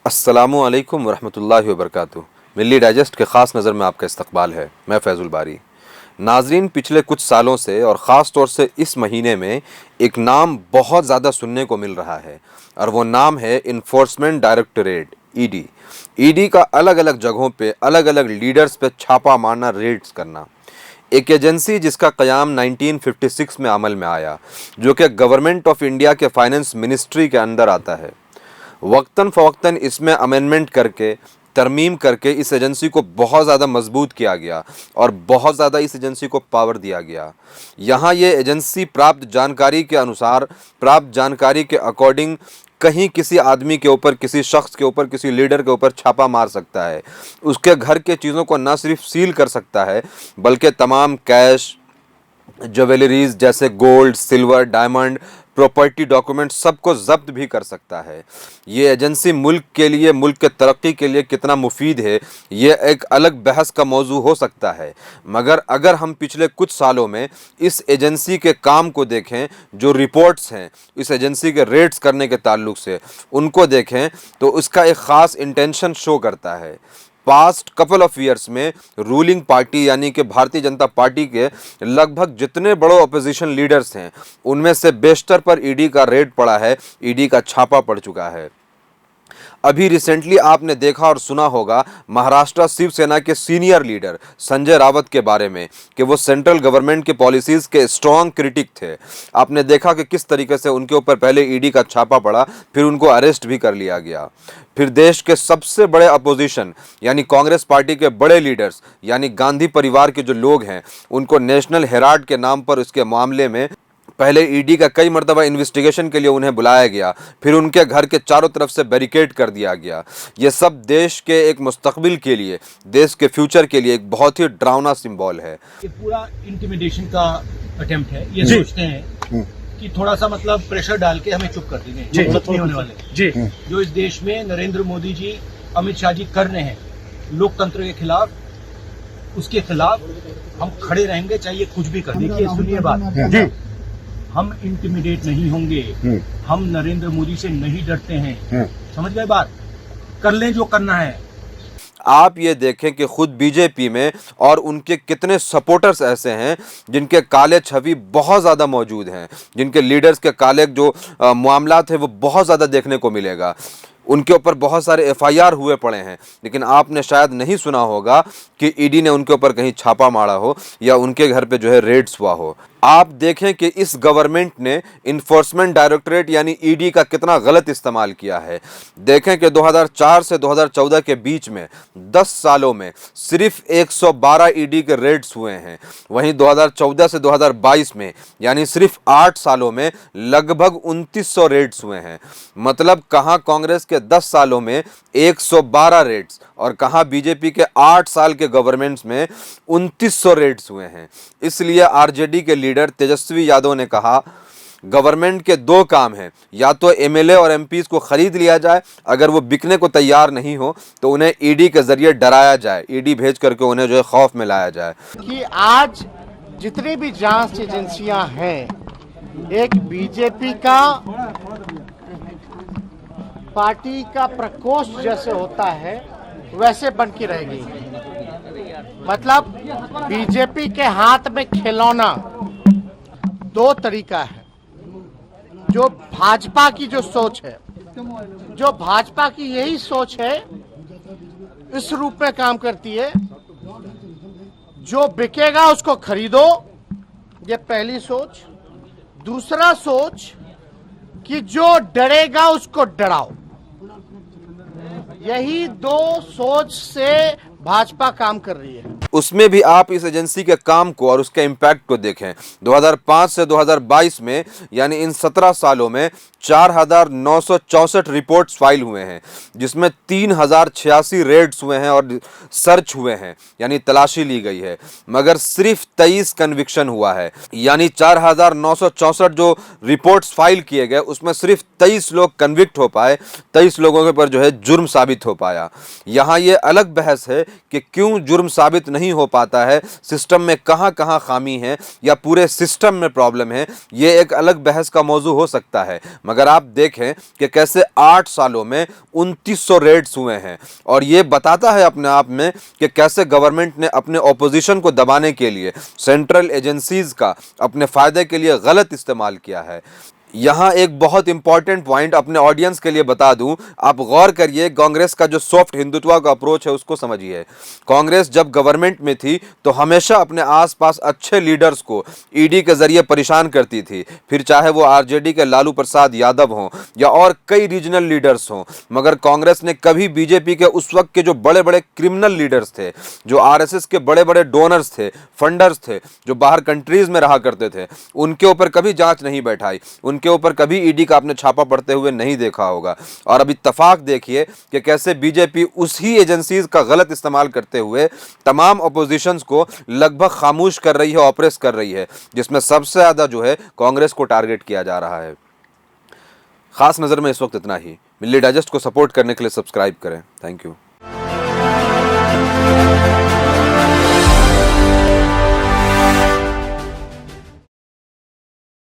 अस्सलामु अलैकुम वरहमतुल्लाहि वबरकातुहू। मिल्ली डाइजेस्ट के ख़ास नज़र में आपका इस्तकबाल है। मैं फैज़ुल बारी। नाज़रीन, पिछले कुछ सालों से और ख़ास तौर से इस महीने में एक नाम बहुत ज़्यादा सुनने को मिल रहा है और वो नाम है इन्फोर्समेंट डायरेक्टरेट, ईडी। ईडी का अलग अलग जगहों पे अलग अलग लीडर्स पे छापा मारना, रेड्स करना। एक एजेंसी जिसका क़याम 1956 में अमल में आया, जो कि गवर्नमेंट ऑफ इंडिया के फाइनेंस मिनिस्ट्री के अंदर आता है। वक्तन फ़वक्तन इसमें अमेंडमेंट करके, तरमीम करके इस एजेंसी को बहुत ज़्यादा मजबूत किया गया और बहुत ज़्यादा इस एजेंसी को पावर दिया गया। यहाँ ये एजेंसी प्राप्त जानकारी के अनुसार, प्राप्त जानकारी के अकॉर्डिंग कहीं किसी आदमी के ऊपर, किसी शख्स के ऊपर, किसी लीडर के ऊपर छापा मार सकता है। उसके घर के चीज़ों को न सिर्फ सील कर सकता है, बल्कि तमाम कैश, ज्वेलरीज जैसे gold, silver, diamond, property, document सबको जब्त भी कर सकता है। ये एजेंसी मुल्क के लिए, मुल्क के तरक्की के लिए कितना मुफीद है, ये एक अलग बहस का मौजू हो सकता है। मगर अगर हम पिछले कुछ सालों में इस एजेंसी के काम को देखें, जो रिपोर्ट्स हैं इस एजेंसी के रेड्स करने के ताल्लुक से, उनको देखें तो उसका एक ख़ास इंटेंशन शो करता है। पास्ट कपल ऑफ ईयर्स में रूलिंग पार्टी यानी कि भारतीय जनता पार्टी के लगभग जितने बड़े अपोजिशन लीडर्स हैं, उनमें से बेशतर पर ईडी का रेड पड़ा है, ईडी का छापा पड़ चुका है। अभी रिसेंटली आपने देखा और सुना होगा महाराष्ट्र शिवसेना के सीनियर लीडर संजय रावत के बारे में कि वो सेंट्रल गवर्नमेंट के पॉलिसीज़ के स्ट्रॉन्ग क्रिटिक थे। आपने देखा कि किस तरीके से उनके ऊपर पहले ईडी का छापा पड़ा, फिर उनको अरेस्ट भी कर लिया गया। फिर देश के सबसे बड़े अपोजिशन यानी कांग्रेस पार्टी के बड़े लीडर्स यानी गांधी परिवार के जो लोग हैं, उनको नेशनल हेराल्ड के नाम पर उसके मामले में पहले ईडी का कई मरतबा इन्वेस्टिगेशन के लिए उन्हें बुलाया गया, फिर उनके घर के चारों तरफ से बैरिकेड कर दिया गया। ये सब देश के एक मुस्तकबिल के लिए, देश के फ्यूचर के लिए एक बहुत ही डरावना सिंबल है। ये पूरा इंटिमिडेशन का अटेम्प्ट है। ये सोचते हैं कि थोड़ा सा मतलब प्रेशर डाल के हमें चुप कर देंगे, नहीं होने वाले जी। जो इस देश में नरेंद्र मोदी जी, अमित शाह जी कर रहे हैं लोकतंत्र के खिलाफ, उसके खिलाफ हम खड़े रहेंगे, चाहे कुछ भी कर। देखिए, सुनिए बात, हम इंटिमिडेट नहीं होंगे, हम नरेंद्र मोदी से नहीं डरते हैं। समझ गए बात? कर लें जो करना है। आप ये देखें कि खुद बीजेपी में और उनके कितने सपोर्टर्स ऐसे हैं जिनके काले छवि बहुत ज़्यादा मौजूद हैं, जिनके लीडर्स के काले जो मामलात हैं वो बहुत ज़्यादा देखने को मिलेगा। उनके ऊपर बहुत सारे एफआईआर हुए पड़े हैं, लेकिन आपने शायद नहीं सुना होगा कि ईडी ने उनके ऊपर कहीं छापा मारा हो या उनके घर पे जो है रेड्स हुआ हो। आप देखें कि इस गवर्नमेंट ने इन्फोर्समेंट डायरेक्टरेट यानी ईडी का कितना गलत इस्तेमाल किया है। देखें कि 2004 से 2014 के बीच में 10 सालों में सिर्फ 112 ईडी के रेड्स हुए हैं। वहीं 2014 से 2022 में यानी सिर्फ 8 सालों में लगभग 2900 रेड्स हुए हैं। मतलब कहाँ कांग्रेस के 10 सालों में 112 रेड्स और कहाँ बीजेपी के 8 साल के गवर्नमेंट्स में 2900 रेड्स हुए हैं। इसलिए आरजेडी के लीडर तेजस्वी यादव ने कहा, गवर्नमेंट के दो काम हैं, या तो एमएलए और एमपीज को खरीद लिया जाए, अगर वो बिकने को तैयार नहीं हो तो उन्हें ईडी के जरिए डराया जाए, ईडी भेज करके उन्हें जो है खौफ में लाया जाए। कि आज जितनी भी जांच एजेंसियां हैं, एक बीजेपी का पार्टी का प्रकोष्ठ जैसे होता है वैसे बन के रहेगी। मतलब बीजेपी के हाथ में खिलौना दो तरीका है। जो भाजपा की जो सोच है, जो भाजपा की यही सोच है, इस रूप में काम करती है, जो बिकेगा उसको खरीदो, ये पहली सोच। दूसरा सोच कि जो डरेगा उसको डराओ। यही दो सोच से भाजपा काम कर रही है। उसमें भी आप इस एजेंसी के काम को और उसके इम्पैक्ट को देखें। 2005 से 2022 में यानी इन 17 सालों में 4964 रिपोर्ट्स फाइल हुए हैं, जिसमें 3086 रेड्स हुए हैं और सर्च हुए हैं यानी तलाशी ली गई है, मगर सिर्फ 23 कन्विक्शन हुआ है। यानी 4964 जो रिपोर्ट्स फाइल किए गए उसमें सिर्फ 23 लोग कन्विक्ट हो पाए, 23 लोगों के पर जो है जुर्म साबित हो पाया। यहाँ ये अलग बहस है कि क्यों जुर्म साबित नहीं नहीं हो पाता है, सिस्टम में कहाँ कहाँ खामी है या पूरे सिस्टम में प्रॉब्लम है, ये एक अलग बहस का मौजू हो सकता है। मगर आप देखें कि कैसे 8 सालों में 2900 रेड्स हुए हैं, और ये बताता है अपने आप में कि कैसे गवर्नमेंट ने अपने ऑपोजिशन को दबाने के लिए सेंट्रल एजेंसीज का अपने फायदे के लिए गलत इस्तेमाल किया है। यहाँ एक बहुत इंपॉर्टेंट पॉइंट अपने ऑडियंस के लिए बता दूं, आप गौर करिए, कांग्रेस का जो सॉफ्ट हिंदुत्व का अप्रोच है उसको समझिए। कांग्रेस जब गवर्नमेंट में थी तो हमेशा अपने आसपास अच्छे लीडर्स को ईडी के जरिए परेशान करती थी, फिर चाहे वो आरजेडी के लालू प्रसाद यादव हों या और कई रीजनल लीडर्स हों। मगर कांग्रेस ने कभी बीजेपी के उस वक्त के जो बड़े बड़े क्रिमिनल लीडर्स थे, जो आरएसएस के बड़े बड़े डोनर्स थे, फंडर्स थे, जो बाहर कंट्रीज में रहा करते थे, उनके ऊपर कभी जांच नहीं बैठाई, उनके ऊपर कभी ईडी का आपने छापा पड़ते हुए नहीं देखा होगा। और अब इत्तेफाक देखिए कि कैसे बीजेपी उसी एजेंसीज का गलत इस्तेमाल करते हुए तमाम अपोजिशंस को लगभग खामोश कर रही है, ऑपरेस कर रही है, जिसमें सबसे ज्यादा जो है कांग्रेस को टारगेट किया जा रहा है। खास नजर में इस वक्त इतना ही। मिल्ली डाइजेस्ट को सपोर्ट करने के लिए सब्सक्राइब करें। Thank you.